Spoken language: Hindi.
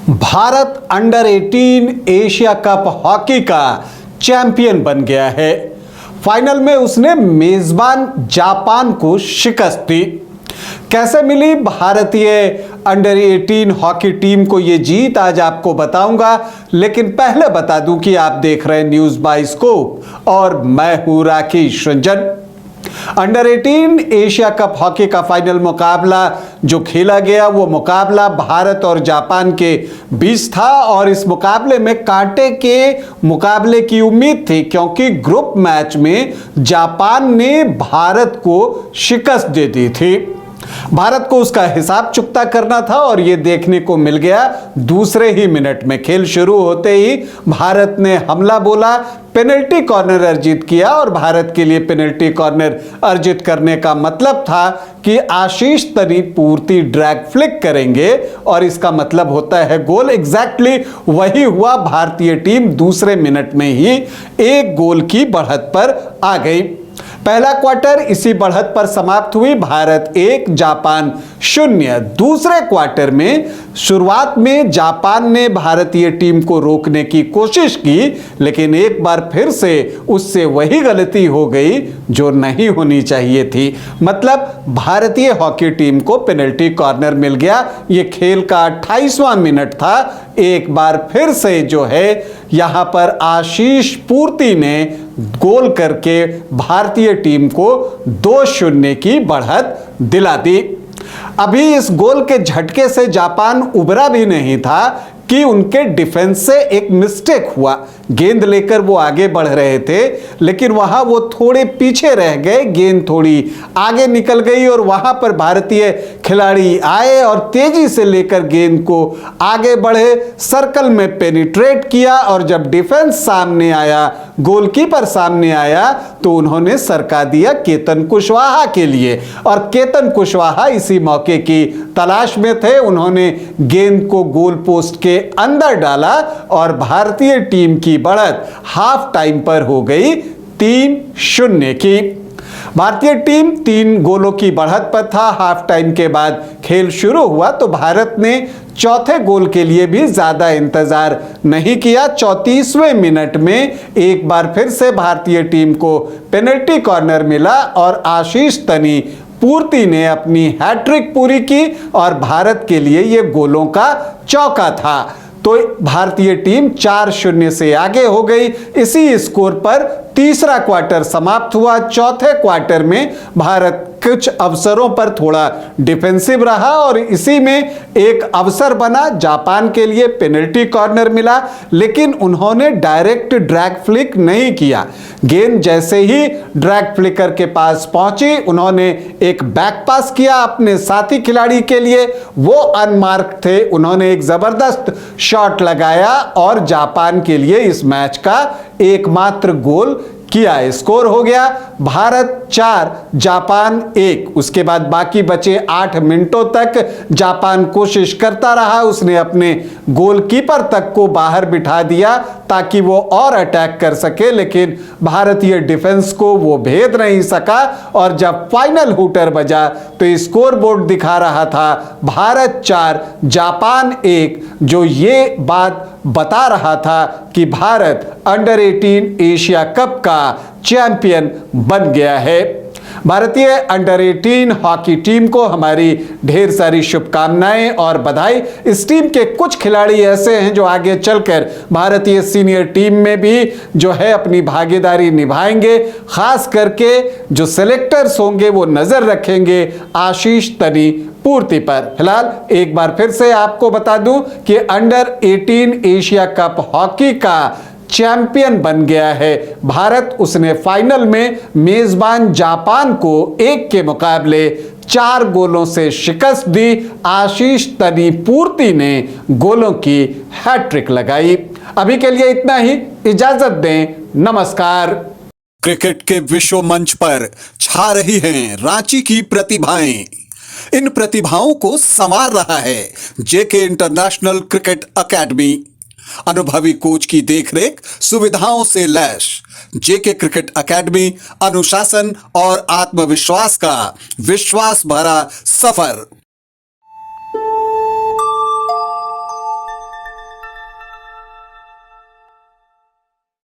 Bharat under 18 Asia cup hockey का चैंपियन बन गया है। फाइनल में उसने मेजबान जापान को शिकस्त दी। कैसे मिली भारतीय अंडर 18 हॉकी टीम को यह जीत, आज आपको बताऊंगा। लेकिन पहले बता दूं कि आप देख रहे हैं न्यूज बाइस्कोप और मैं हूं Rakesh Ranjan. Under 18 Asia cup hockey का फाइनल मुकाबला जो खेला गया वो मुकाबला भारत और जापान के बीच था और इस मुकाबले में कांटे के मुकाबले की उम्मीद थी, क्योंकि ग्रुप मैच में जापान ने भारत को शिकस्त दे दी थी। भारत को उसका हिसाब चुकता करना था और यह देखने को मिल गया। दूसरे ही मिनट में खेल शुरू होते ही भारत ने हमला बोला, पेनल्टी कॉर्नर अर्जित किया और भारत के लिए पेनल्टी कॉर्नर अर्जित करने का मतलब था कि आशीष तनी पूर्ति ड्रैग फ्लिक करेंगे और इसका मतलब होता है गोल। एग्जैक्टली वही हुआ। भारतीय टीम दूसरे मिनट में ही एक गोल की बढ़त पर आ गई। पहला क्वार्टर इसी बढ़त पर समाप्त हुई, भारत 1 जापान 0। दूसरे क्वार्टर में शुरुआत में जापान ने भारतीय टीम को रोकने की कोशिश की, लेकिन एक बार फिर से उससे वही गलती हो गई जो नहीं होनी चाहिए थी। मतलब भारतीय हॉकी टीम को पेनल्टी कॉर्नर मिल गया। यह खेल का 28वां मिनट था। एक बार फिर से जो है यहां पर आशीष पूर्ति ने गोल करके भारतीय टीम को 2-0 की बढ़त दिला दी। अभी इस गोल के झटके से जापान उबरा भी नहीं था कि उनके डिफेंस से एक मिस्टेक हुआ। गेंद लेकर वो आगे बढ़ रहे थे, लेकिन वहां वो थोड़े पीछे रह गए। गेंद थोड़ी आगे निकल गई और वहां पर भारतीय खिलाड़ी आए और तेजी से लेकर गेंद को आगे बढ़े, सर्कल में पेनिट्रेट किया और जब डिफेंस सामने आया, गोलकीपर सामने आया, तो उन्होंने सरका दिया केतन कुशवाहा के लिए और केतन कुशवाहा इसी मौके की तलाश में थे। उन्होंने गेंद को गोल पोस्ट के अंदर डाला और भारतीय टीम की बढ़त हाफ टाइम पर हो गई 3-0 की। भारतीय टीम 3 गोलों की बढ़त पर था। हाफ टाइम के बाद खेल शुरू हुआ तो भारत ने चौथे गोल के लिए भी ज्यादा इंतजार नहीं किया। 34वें मिनट में एक बार फिर से भारतीय टीम को पेनल्टी कॉर्नर मिला और आशीष तनी पूर्ति ने अपनी हैट्रिक पूरी की और भारत के लिए यह गोलों का चौका था। तो भारतीय टीम 4-0 से आगे हो गई। इसी स्कोर पर तीसरा क्वार्टर समाप्त हुआ। चौथे क्वार्टर में भारत कुछ अवसरों पर थोड़ा डिफेंसिव रहा और इसी में एक अवसर बना, जापान के लिए पेनल्टी कॉर्नर मिला, लेकिन उन्होंने डायरेक्ट ड्रैग फ्लिक नहीं किया। गेंद जैसे ही ड्रैग फ्लिकर के पास पहुंची, उन्होंने एक बैक पास किया अपने साथी खिलाड़ी के लिए। वो अनमार्क थे, उन्होंने एक जबरदस्त शॉट लगाया और जापान के लिए इस मैच का एकमात्र गोल किया। स्कोर हो गया भारत 4 जापान 1। उसके बाद बाकी बचे 8 मिनटों तक जापान कोशिश करता रहा। उसने अपने गोलकीपर तक को बाहर बिठा दिया ताकि वो और अटैक कर सके, लेकिन भारतीय डिफेंस को वो भेद नहीं सका। और जब फाइनल हुटर बजा तो स्कोर बोर्ड दिखा रहा था भारत 4 जापान 1, जो ये बात बता रहा था कि भारत अंडर 18 एशिया कप का चैंपियन बन गया है। भारतीय अंडर 18 हॉकी टीम को हमारी ढेर सारी शुभकामनाएं और बधाई। इस टीम के कुछ खिलाड़ी ऐसे हैं जो आगे चलकर भारतीय सीनियर टीम में भी जो है अपनी भागीदारी निभाएंगे। खास करके जो सिलेक्टर्स होंगे वो नजर रखेंगे आशीष तनी पूर्ति पर। फिलहाल एक बार फिर से आपको बता दूं कि अंडर 18 एशिया कप हॉकी का चैंपियन बन गया है भारत। उसने फाइनल में मेजबान जापान को 1 के मुकाबले 4 गोलों से शिकस्त दी। आशीष तनी पूर्ति ने गोलों की हैट्रिक लगाई। अभी के लिए इतना ही, इजाजत दें, नमस्कार। क्रिकेट के विश्व मंच पर छा रही हैं रांची की प्रतिभाएं। इन प्रतिभाओं को संवार रहा है जेके इंटरनेशनल क्रिकेट एकेडमी। अनुभवी कोच की देखरेख, सुविधाओं से लैस जेके क्रिकेट एकेडमी अनुशासन और आत्मविश्वास का विश्वास भरा सफर।